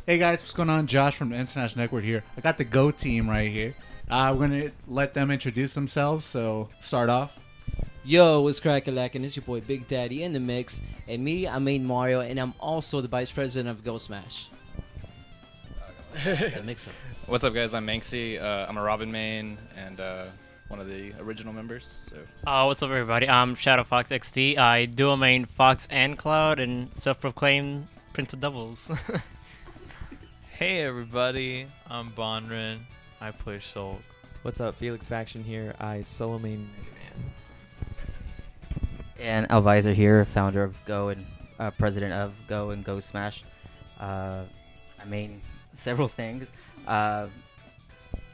Hey guys, what's going on? Josh from the International Network here. I got the Go team right here. We're gonna let them introduce themselves. So start off. Yo, what's crackalackin'? It's your boy Big Daddy in the mix. And me, I'm Main Mario, and I'm also the Vice President of Go Smash. Gotta mix up. What's up, guys? I'm Manxy. I'm a Robin main and one of the original members. So. What's up, everybody? I'm Shadow Fox XD. I dual main Fox and Cloud and self-proclaimed Prince of Doubles. Hey everybody, I'm Bonren. I play Shulk. What's up, FelixFaction here. I solo main Mega Man. And Alvisor here, founder of Go and president of Go and Go Smash. I main several things.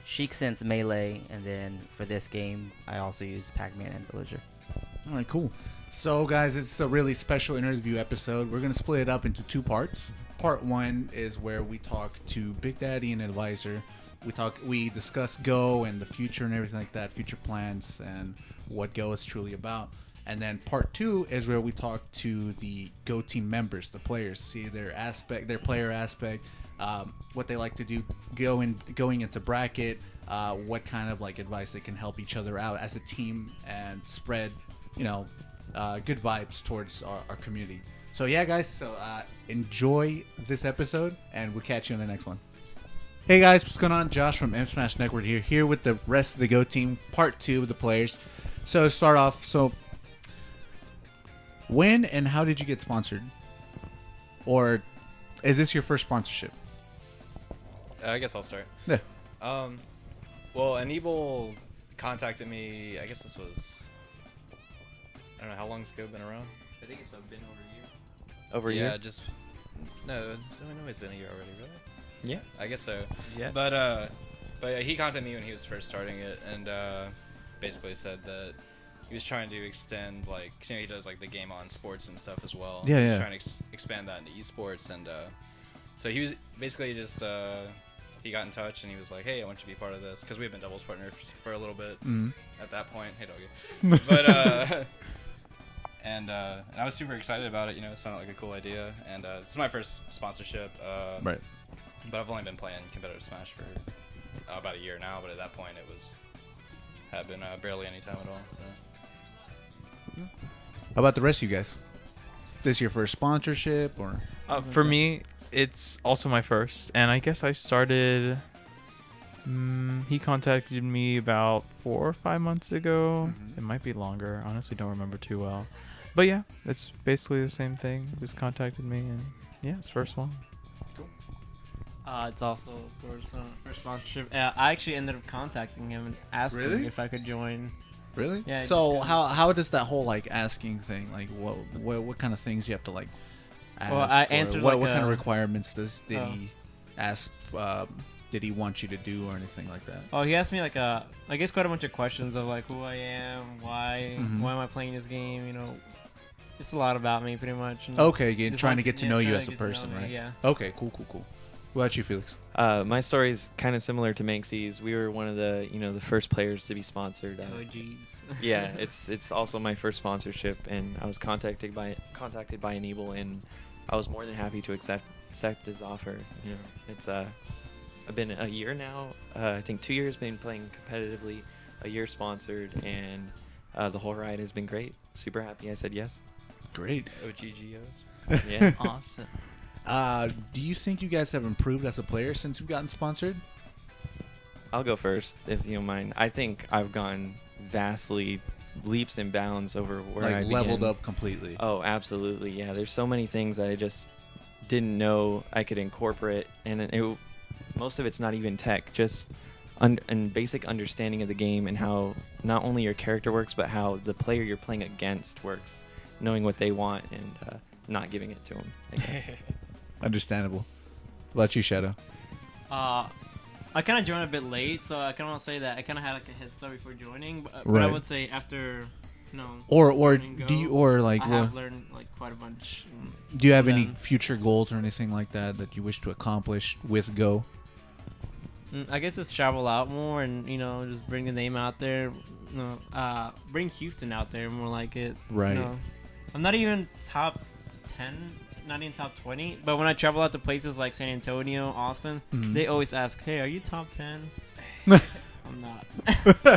Sheik Sense Melee, and then for this game, I also use Pac-Man and Villager. All right, cool. So guys, it's a really special interview episode. We're gonna split it up into two parts. Part one is where we talk to Big Daddy and Advisor. We discuss Go and the future and everything like that, future plans and what Go is truly about. And then part two is where we talk to the Go team members, the players, see their player aspect, what they like to do, going into bracket, what kind of like advice they can help each other out as a team and spread, good vibes towards our community. So yeah, guys, enjoy this episode, and we'll catch you on the next one. Hey guys, what's going on? Josh from M Smash Network here with the rest of the Go team, part two of the players. So to start off, when and how did you get sponsored? Or is this your first sponsorship? I guess I'll start. Yeah. Well, Enable contacted me. I guess this was. I don't know how long has Go been around. I think it's been over a year. Over yeah, here? no, I know it's been a year already, really. Yeah. I guess so. Yeah. But he contacted me when he was first starting it, and basically said that he was trying to extend, like, he does like the game on sports and stuff as well. Yeah, he was yeah. trying to expand that into eSports, and so he was basically just he got in touch and he was like, "Hey, I want you to be part of this," because we've been doubles partners for a little bit at that point. Hey, doggy. But and I was super excited about it. It sounded like a cool idea, and it's my first sponsorship. Right. But I've only been playing competitive Smash for about a year now. But at that point, had been barely any time at all. So. How about the rest of you guys? This your first sponsorship or? For me, it's also my first, and I guess I started. He contacted me about 4 or 5 months ago. It might be longer. Honestly, don't remember too well. But yeah, it's basically the same thing. Just contacted me, and yeah, it's first one. It's also, of course, for sponsorship. I actually ended up contacting him and asking Really? if I could join. Really? Yeah. So how does that whole like asking thing, like what kind of things you have to like ask? Well, I or answered, what like, kind of a- requirements did he ask? Did he want you to do or anything like that? Oh, he asked me I guess quite a bunch of questions of like who I am, why am I playing this game, It's a lot about me, pretty much. And Okay, again, just trying to want- get to yeah, know you trying as to a get to know person, me, right? Yeah. Okay, cool. What about you, Felix? My story is kind of similar to Manxy's. We were one of the the first players to be sponsored. Oh, jeez. Yeah, it's also my first sponsorship, and I was contacted by Enable, and I was more than happy to accept his offer. It's I've been a year now. I think 2 years been playing competitively, a year sponsored, and the whole ride has been great. Super happy I said yes. Great. OGGOs. Yeah. Awesome. Do you think you guys have improved as a player since you've gotten sponsored? I'll go first if you don't mind. I think I've gone vastly leaps and bounds over where I Like leveled began. up completely. Oh, absolutely. Yeah, there's so many things that I just didn't know I could incorporate, and most of it's not even tech, just and basic understanding of the game and how not only your character works, but how the player you're playing against works, knowing what they want and not giving it to them. Understandable. What about you, Shadow? I kind of joined a bit late, so I kind of want to say that I kind of had like a head start before joining. But I Right. would say after, Or learning do you Go, like I have learned like quite a bunch. do you have any then- future goals or anything like that you wish to accomplish with Go? I guess just travel out more and just bring the name out there. Bring Houston out there more like it. Right. I'm not even top 10 not in top 20. But when I travel out to places like San Antonio, Austin, they always ask, "Hey, are you top 10?" I'm not.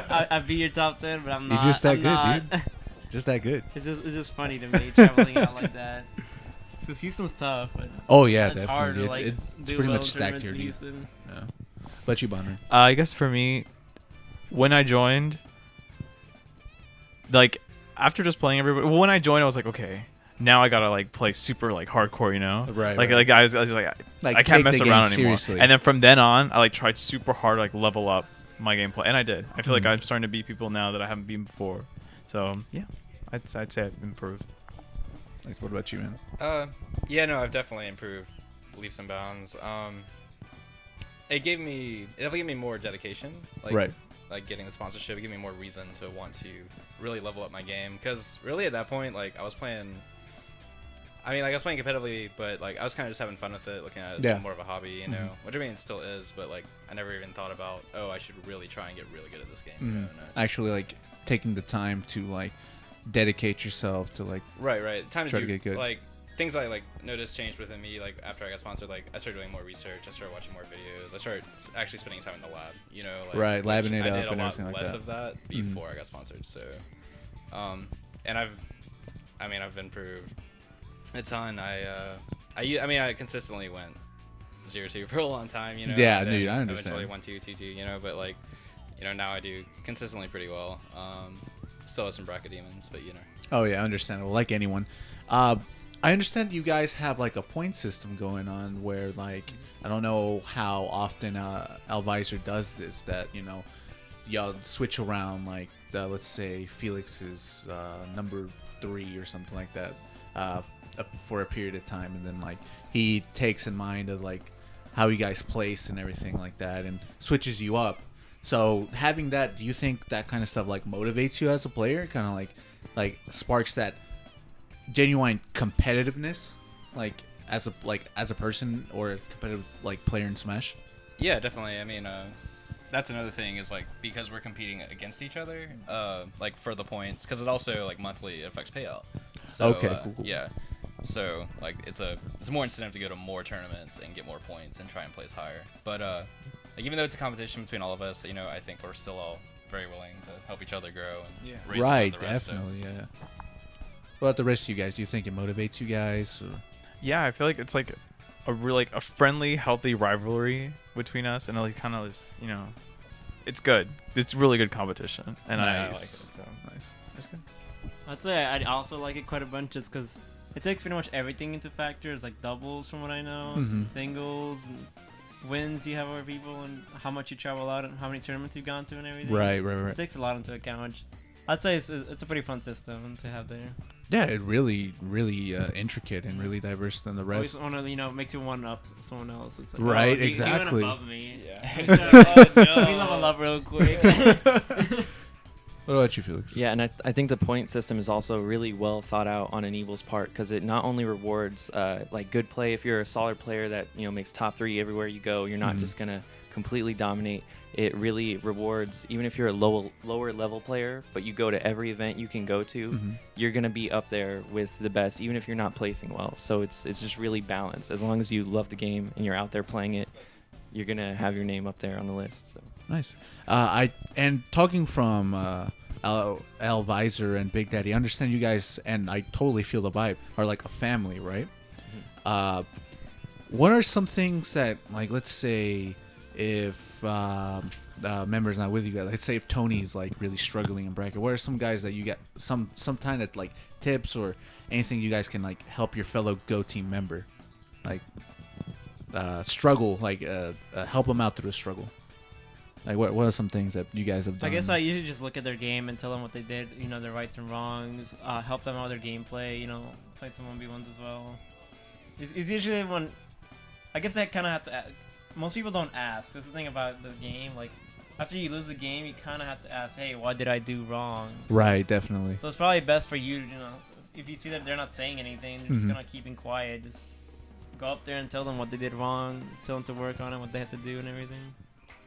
I beat your top 10, but I'm not. You're just that I'm good, not. dude. Just that good. It's just funny to me traveling out like that. Because Houston's tough. But Oh yeah, it's hard to definitely. like It's do pretty well much in stacked tournaments here, in dude. Houston. Yeah. But you, Bonren. I guess for me, when I joined, like after just playing everybody, well, when I joined, I was like, okay, now I gotta like play super like hardcore, you know? Right. Like I was like I Take can't mess the game around anymore. seriously. And then from then on, I like tried super hard to like level up my gameplay, and I did. I feel like Mhm. I'm starting to beat people now that I haven't beaten before. So yeah, I'd say I've improved. Like, what about you, man? Yeah, no, I've definitely improved leaps and bounds. It definitely gave me more dedication. Like, Right. Like getting the sponsorship, it gave me more reason to want to really level up my game. Because really at that point, like I was playing competitively, but like I was kind of just having fun with it, looking at it as more of a hobby, you know. Which I mean, it still is, but like I never even thought about, oh, I should really try and get really good at this game. You know? Actually, like taking the time to like dedicate yourself to like Right. Time try to to do get good. like things I like noticed changed within me. Like after I got sponsored, like I started doing more research. I started watching more videos. I started actually spending time in the lab. You know, like, Right, labbing it I up did a and lot everything like less that. of that before I got sponsored. So, and I've improved a ton. I consistently went 0-2 for a long time. You know. Yeah, and then dude, I understand. Eventually 1-2, 2-2. You know, but like, you know, now I do consistently pretty well. Still have some bracket demons, but you know. Oh yeah, understandable. Like anyone. I understand you guys have like a point system going on where like I don't know how often Alvisor does this, that you know y'all switch around like let's say Felix is number 3 or something like that for a period of time, and then like he takes in mind of like how you guys place and everything like that and switches you up. So having that, do you think that kind of stuff like motivates you as a player, kind of like sparks that genuine competitiveness, like as a person or a competitive like player in Smash? Yeah, definitely. I mean, that's another thing is like because we're competing against each other, like for the points, because it also like monthly affects payout. So, Okay, cool. Yeah. So like it's more incentive to go to more tournaments and get more points and try and place higher. But like even though it's a competition between all of us, you know, I think we're still all very willing to help each other grow and raise Right, the rest, definitely, yeah. What about the rest of you guys? Do you think it motivates you guys? Or? Yeah, I feel like it's like a really a friendly, healthy rivalry between us, and it like kind of is, you know, it's good. It's really good competition, and I like it. So Nice. it's good. I'd say I also like it quite a bunch just because it takes pretty much everything into factors, like doubles from what I know, singles, and wins you have over people, and how much you travel out, and how many tournaments you've gone to, and everything. Right. It takes a lot into account, which I'd say it's a pretty fun system to have there. Yeah, it really intricate and really diverse than the Always rest. want to, you know, makes you one up someone else. It's like, Right, oh, he went exactly. above me. Yeah. We level up real quick. What about you, Felix? Yeah, and I think the point system is also really well thought out on an Evil's part, because it not only rewards like good play. If you're a solid player that, you know, makes top 3 everywhere you go, you're not just gonna completely dominate. It really rewards, even if you're a lower level player, but you go to every event you can go to, you're gonna be up there with the best, even if you're not placing well. So it's just really balanced. As long as you love the game and you're out there playing it, you're gonna have your name up there on the list. So. Nice. And talking from Alvisor and Big Daddy, I understand you guys, and I totally feel the vibe, are like a family, right? What are some things that, like, let's say if member's not with you guys, let's say if Tony's like really struggling in bracket, what are some guys that you get some kind of like tips or anything you guys can like help your fellow Go team member like struggle, like help them out through a struggle? Like what are some things that you guys have done? I guess I usually just look at their game and tell them what they did, you know, their rights and wrongs, help them out with their gameplay, you know, play some 1v1s as well. It's usually when, I guess I kind of have to, most people don't ask. That's the thing about the game, like, after you lose the game, you kind of have to ask, hey, what did I do wrong? Right, definitely. So it's probably best for you, you know, if you see that they're not saying anything, they're just gonna keep it quiet, just go up there and tell them what they did wrong, tell them to work on it, what they have to do and everything.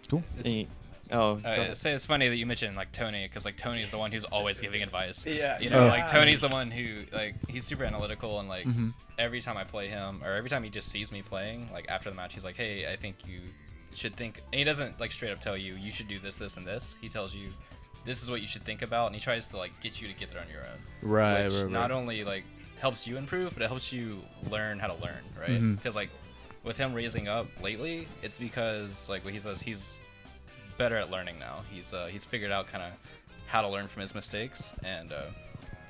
Cool. And Oh, go ahead. Say it's funny that you mentioned like Tony, because like Tony's the one who's always giving advice. Yeah. You know, Oh. like Tony's the one who like he's super analytical, and like Mhm. every time I play him, or every time he just sees me playing, like after the match, he's like, "Hey, I think you should think." And he doesn't like straight up tell you you should do this, this, and this. He tells you this is what you should think about, and he tries to like get you to get there on your own. Right, Which right. not only like helps you improve, but it helps you learn how to learn, right? Mhm. Because like with him raising up lately, it's because like what he says, he's better at learning now. He's figured out kind of how to learn from his mistakes, and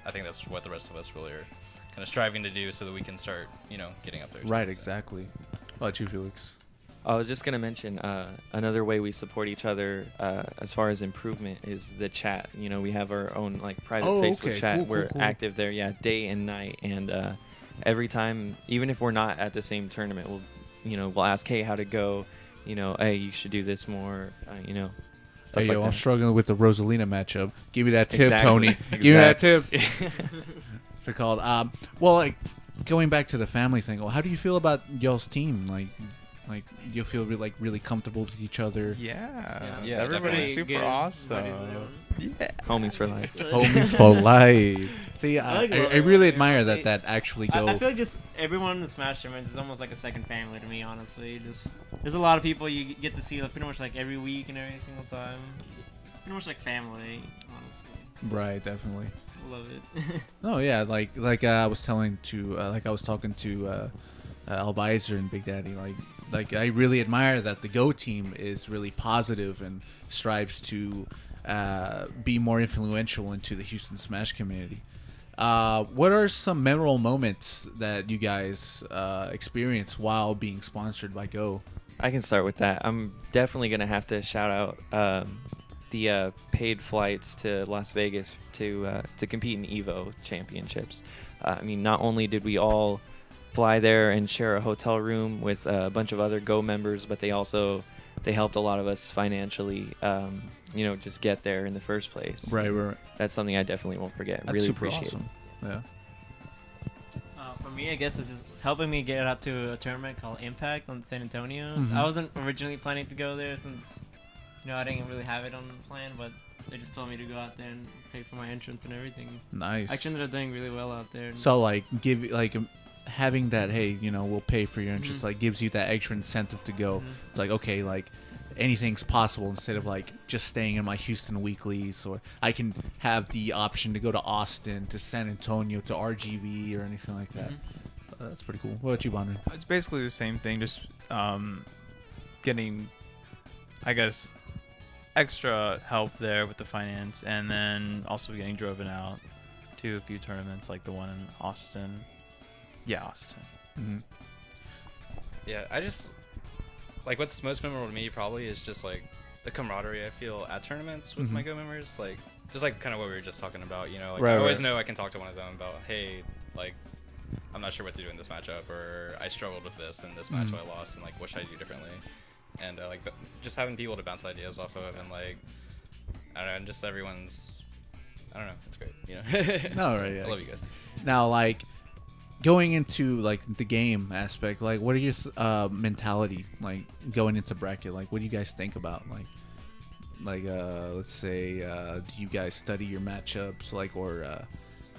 I think that's what the rest of us really are kind of striving to do, so that we can start, you know, getting up there. Right, So- exactly. How about you, Felix? I was just gonna mention another way we support each other as far as improvement is the chat. You know, we have our own like private Oh, Facebook okay. chat. Cool, cool, We're cool. active there, yeah, day and night. And every time, even if we're not at the same tournament, we'll ask, hey, how'd it go? You know, hey, you should do this more. You know, stuff Hey, like yo, I'm that. struggling with the Rosalina matchup. Give me that tip, Exactly. Tony. Give me that tip. Exactly. What's it called? Well, like going back to the family thing. Well, how do you feel about y'all's team? Like you feel really comfortable with each other. Yeah. Yeah, Everybody's definitely. super Good awesome. buddies with everyone. Yeah. Homies for life. Homies for life. See, I I like really everyone. admire Honestly, that actually I go. feel like just everyone in the Smash tournaments is almost like a second family to me, honestly. Just there's a lot of people you get to see like, pretty much like every week and every single time. It's pretty much like family, honestly. Right, definitely. I love it. No, yeah, like I was talking to Albizer and Big Daddy. Like I really admire that the Go team is really positive and strives to be more influential into the Houston Smash community. What are some memorable moments that you guys experience while being sponsored by Go? I can start with that. I'm definitely gonna have to shout out the paid flights to Las Vegas to compete in Evo championships. I mean, not only did we all fly there and share a hotel room with a bunch of other Go members, but they helped a lot of us financially. Just get there in the first place. Right. That's something I definitely won't forget. That's Really super appreciate awesome. Yeah. For me, I guess this is helping me get out to a tournament called Impact on San Antonio. Mhm. I wasn't originally planning to go there since, I didn't really have it on the plan, but they just told me to go out there and pay for my entrance and everything. Nice. I actually ended up doing really well out there. So having that, hey, we'll pay for your interest, Mhm. like gives you that extra incentive to go. Mhm. It's like, okay, like anything's possible instead of like just staying in my Houston weeklies, or I can have the option to go to Austin, to San Antonio, to RGB or anything like that. Mhm. That's pretty cool. What about you, Bonren? It's basically the same thing, just getting, I guess, extra help there with the finance, and then also getting driven out to a few tournaments like the one in Austin. Yeah, Austin. Mm-hmm. Yeah, I just like what's most memorable to me probably is just like the camaraderie I feel at tournaments with my Mhm. Go members. Like just like kind of what we were just talking about, like Right, I always right. know I can talk to one of them about, hey, like I'm not sure what to do in this matchup, or I struggled with this in this match, Mhm. so I lost, and like what should I do differently? And just having people to bounce ideas off of, and like I don't know, and just everyone's, I don't know, it's great, No, right, yeah. I love you guys. Now, like going into like the game aspect, like what are your mentality like going into bracket? Like, what do you guys think about like let's say do you guys study your matchups, like, or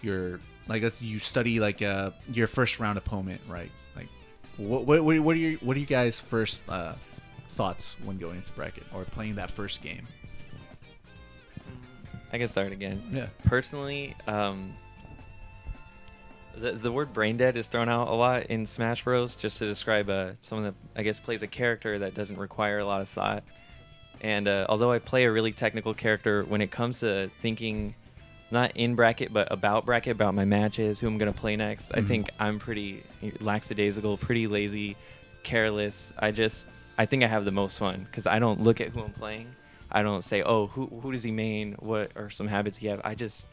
your like you study like your first round opponent, right? Like what are you guys first thoughts when going into bracket or playing that first game? I can start again. Yeah. Personally, the word brain dead is thrown out a lot in Smash Bros. Just to describe someone that I guess plays a character that doesn't require a lot of thought. And although I play a really technical character, when it comes to thinking, not in bracket, but about my matches, who I'm gonna play next, I think I'm pretty lackadaisical, pretty lazy, careless. I think I have the most fun because I don't look at who I'm playing. I don't say, oh, who does he main? What are some habits he have? I just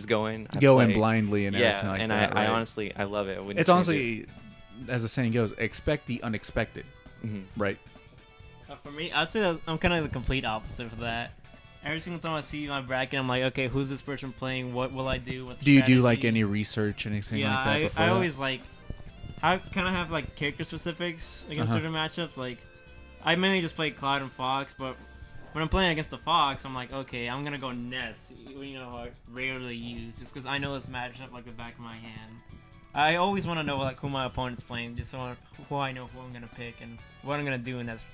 go in. I Go in play. blindly and everything like and that. I right? honestly I love it. It's honestly, as the saying goes, expect the unexpected, right? For me, I'd say that I'm kind of the complete opposite for that. Every single time I see my bracket, I'm like, okay, who's this person playing? What will I do? What's Do you do like strategy? any research, anything Yeah, like that? before I that? always like. I kind of have like character specifics against Uh-huh. certain matchups. Like, I mainly just play Cloud and Fox, but when I'm playing against the Fox, I'm like, okay, I'm gonna go Ness. You know, I rarely use just because I know this matchup like the back of my hand. I always want to know like who my opponent's playing, just so who I know who I'm gonna pick and what I'm gonna do in that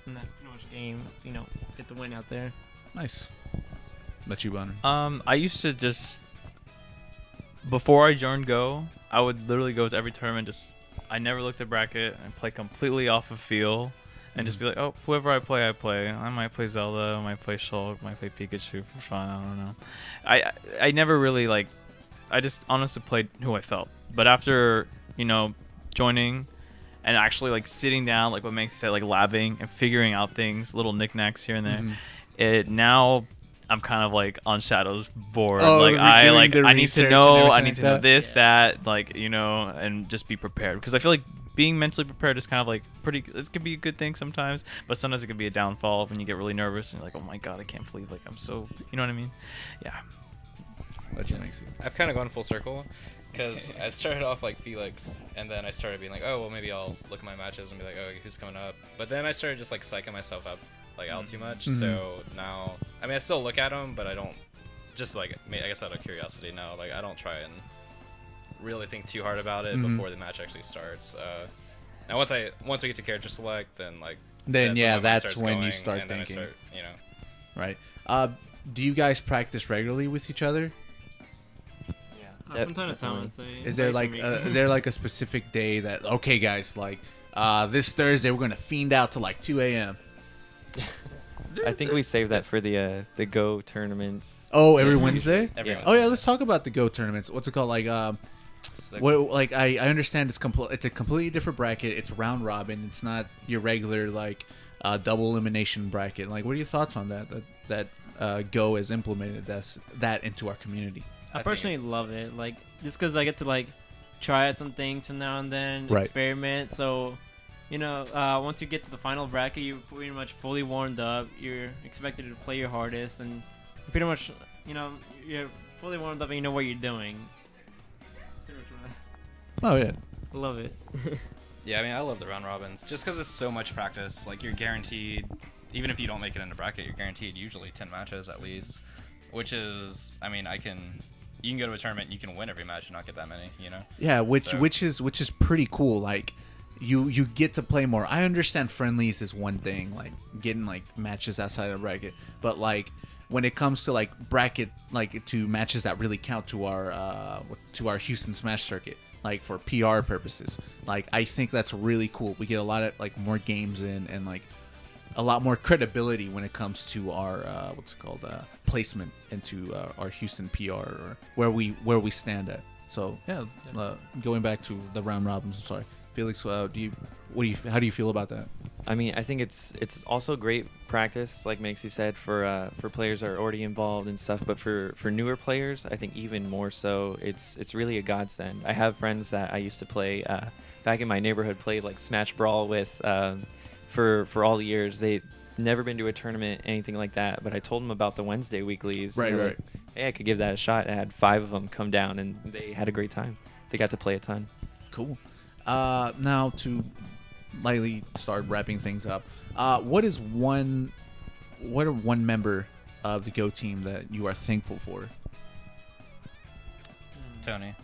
game. You know, get the win out there. Nice. Let you, Bonren. I used to just before I joined Go, I would literally go to every tournament. I never looked at bracket and play completely off of feel, and just be like, oh, whoever I play. I might play Zelda, I might play Shulk, might play Pikachu for fun. I don't know. I never really like. I just honestly played who I felt. But after joining and actually like sitting down, like what Manxy said, like labbing and figuring out things, little knickknacks here and there. Now I'm kind of like on Shadow's board. Oh, like I need to know this, that. that, and just be prepared, because I feel like being mentally prepared is kind of like it can be a good thing sometimes, but sometimes it can be a downfall when you get really nervous and you're like, oh my god, I can't believe like I'm so, you know what I mean? Yeah. Let you, Manxy. I've kind of gone full circle, because I started off like Felix, and then I started being like, oh, well, maybe I'll look at my matches and be like, oh, who's coming up? But then I started just like psyching myself up like out too much. So now, I mean, I still look at them, but I don't just like, I guess out of curiosity now, like I don't try and really think too hard about it before the match actually starts. Now once we get to character select, then like that's when you going, start and then thinking, I start, right? Do you guys practice regularly with each other? From time to time, I'd say. Is there like a specific day that, okay guys, like this Thursday we're gonna fiend out to like 2 a.m. I think we saved that for the Go tournaments. Oh, every Wednesday? Every Oh yeah, let's talk about the Go tournaments. What's it called? Like I understand it's a completely different bracket. It's round robin. It's not your regular like double elimination bracket. Like, what are your thoughts on that Go has implemented that into our community? I personally love it, like just because I get to like try out some things from now and then, Right. experiment. So, once you get to the final bracket, you're pretty much fully warmed up. You're expected to play your hardest, and pretty much, you're fully warmed up and you know what you're doing. That's pretty much Oh yeah. I love it. Yeah, I mean, I love the round robins just because it's so much practice. Like, you're guaranteed, even if you don't make it into bracket, you're guaranteed usually 10 matches at least, which is, I mean, you can go to a tournament, you can win every match and not get that many, Yeah, which is pretty cool. Like, you get to play more. I understand friendlies is one thing, like getting like matches outside of bracket, but like when it comes to like bracket, like to matches that really count to our Houston Smash circuit, like for PR purposes, like I think that's really cool. We get a lot of like more games in, and like a lot more credibility when it comes to our placement into our Houston PR, or where we stand at. So yeah, going back to the round robins. I'm sorry, Felix. How do you feel about that? I mean, I think it's also great practice, like Manxy said, for players that are already involved and stuff. But for newer players, I think even more so. It's really a godsend. I have friends that I used to play back in my neighborhood, played like Smash Brawl with. For all the years, they'd never been to a tournament, anything like that. But I told them about the Wednesday weeklies. Right. Like, hey, I could give that a shot. I had 5 of them come down, and they had a great time. They got to play a ton. Cool. Now to lightly start wrapping things up. What are one member of the Go team that you are thankful for? Tony.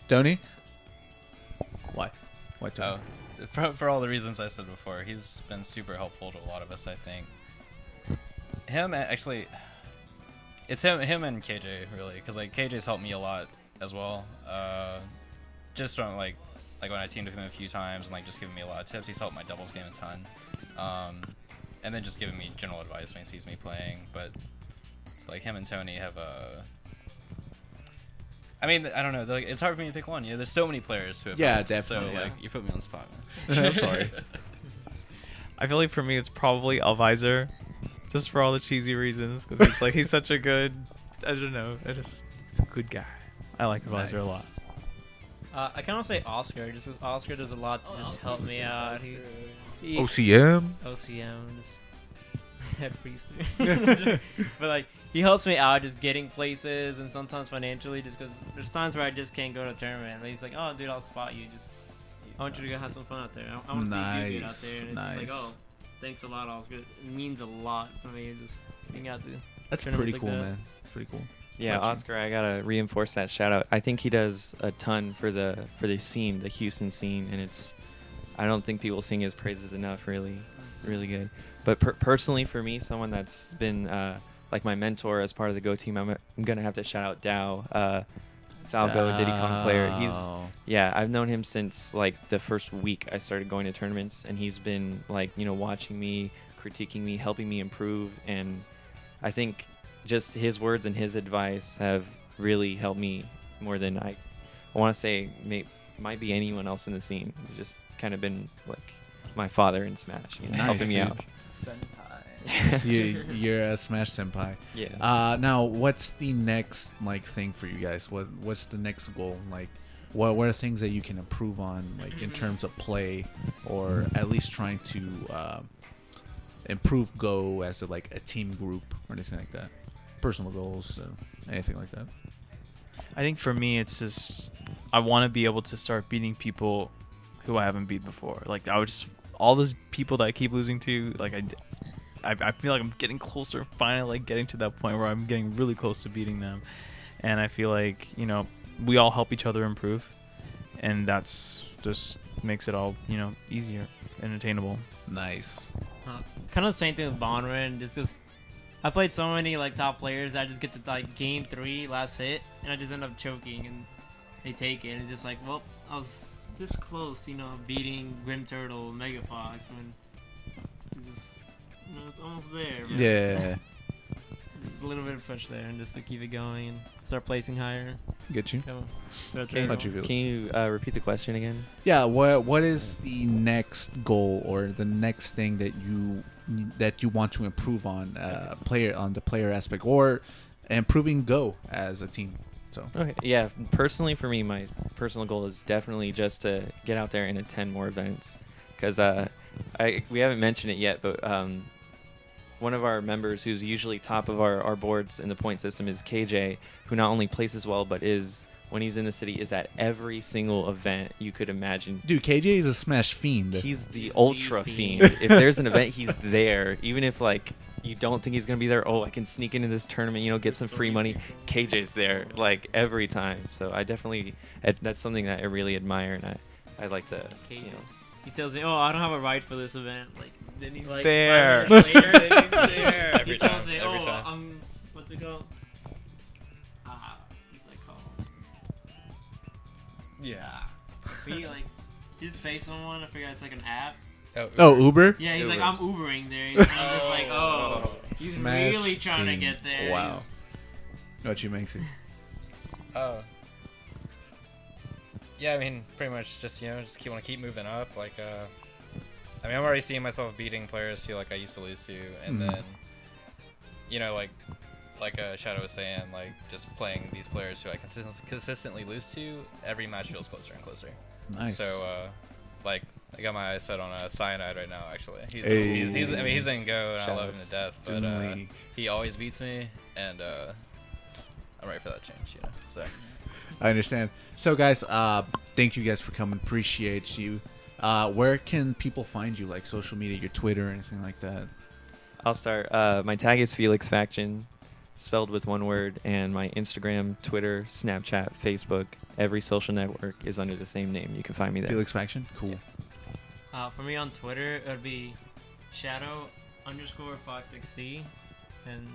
Tony? Why? Why Tony? For all the reasons I said before, he's been super helpful to a lot of us, I think. It's him and KJ, really, because like KJ's helped me a lot as well. Just from like when I teamed with him a few times and like just giving me a lot of tips. He's helped my doubles game a ton, and then just giving me general advice when he sees me playing. But so like him and Tony have a. I mean, I don't know. Like, it's hard for me to pick one. There's so many players who have helped, definitely. So like, you put me on the spot. I'm sorry. I feel like for me it's probably Alvisor, just for all the cheesy reasons, because it's like he's such a good. I don't know. He's a good guy. I like Alvisor a lot. I kind of say Oscar, just because Oscar does a lot to just help me out. He OCM. Head freezer. But like he helps me out just getting places and sometimes financially, just because there's times where I just can't go to a tournament. And he's like, oh dude, I'll spot you. I want you to go have some fun out there. I want to see you do good out there. And it's just like, oh, thanks a lot, Oscar. It means a lot to me. being out to. That's tournaments pretty like cool, that. man. Pretty cool. Yeah, What you- Oscar, I gotta reinforce that shout out. I think he does a ton for the scene, the Houston scene, and I don't think people sing his praises enough. Really, really good. But personally, for me, someone that's been like my mentor as part of the Go team, I'm gonna have to shout out Dow, Falco, Diddy Kong player. Yeah, I've known him since like the first week I started going to tournaments, and he's been like, watching me, critiquing me, helping me improve, and I think just his words and his advice have really helped me more than I want to say might be anyone else in the scene. He's just kind of been like my father in Smash, Nice, helping me dude. out. You're a Smash senpai. Yeah. Now, what's the next thing for you guys? What's the next goal? Like, what are things that you can improve on, like in terms of play, or at least trying to improve Go as a team group or anything like that? Personal goals, anything like that. I think for me, it's just I want to be able to start beating people who I haven't beat before. Like I would just all those people that I keep losing to. Like I feel like I'm getting closer, finally getting to that point where I'm getting really close to beating them, and I feel like we all help each other improve, and that's just makes it all easier and attainable. Nice. Kind of the same thing with Bonren, just because I played so many top players, I just get to game 3 last hit, and I just end up choking, and they take it, and it's just like, well, I was this close, beating Grim Turtle, Mega Fox, when it's just, it's almost there. Man. Yeah. Just a little bit of push there, and just to keep it going and start placing higher. Get you. Come on. How about you, Felix? Can you repeat the question again? Yeah. What is the next goal or the next thing that you want to improve on the player aspect, or improving Go as a team? So. Okay. Yeah. Personally, for me, my personal goal is definitely just to get out there and attend more events, because we haven't mentioned it yet, but one of our members who's usually top of our boards in the point system is KJ, who not only places well, but when he's in the city, is at every single event you could imagine. Dude, KJ is a Smash fiend. He's the ultra fiend. If there's an event, he's there. Even if you don't think he's gonna be there, I can sneak into this tournament, get some free money. KJ's there every time. So I definitely that's something that I really admire, and I like to. He tells me, I don't have a ride for this event. Then he's there. 5 minutes later, then he's there. Every He tells time, me, every time. I'm, what's it called? What's that called? Yeah. He just pay someone. I forgot it's an app. Oh, Uber. Yeah, he's Uber. I'm Ubering there. He's just he's Smash really trying to fiend. get there. Wow. What you, Manxy? Oh. Yeah, I mean, pretty much just want to keep moving up. I'm already seeing myself beating players who I used to lose to, and then, like Shadow was saying, just playing these players who I consistently lose to. Every match feels closer and closer. Nice. So, I got my eyes set on Cyanide right now. Actually, he's Hey. he's in Go, and I love him Shoutouts. to death. Doing But the league. he always beats me, and I'm ready for that change. So. I understand. So, guys, thank you guys for coming. Appreciate you. Where can people find you, social media, your Twitter, anything like that? I'll start. My tag is FelixFaction, spelled with one word, and my Instagram, Twitter, Snapchat, Facebook, every social network is under the same name. You can find me there. FelixFaction? Cool. For me on Twitter, it would be Shadow_Fox6D, and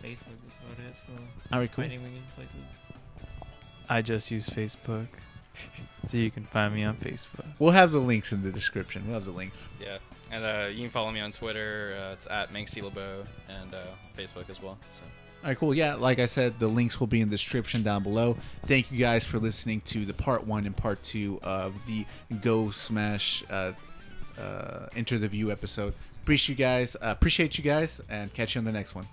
Facebook. That's about it. So All right, cool. finding me in places. I just use Facebook, so you can find me on Facebook. We'll have the links in the description. We'll have the links. Yeah, and you can follow me on Twitter. It's at Manxy and Facebook as well. So. All right, cool. Yeah, like I said, the links will be in the description down below. Thank you guys for listening to the part 1 and part 2 of the Go Smash Enter the View episode. Appreciate you guys, and catch you on the next one.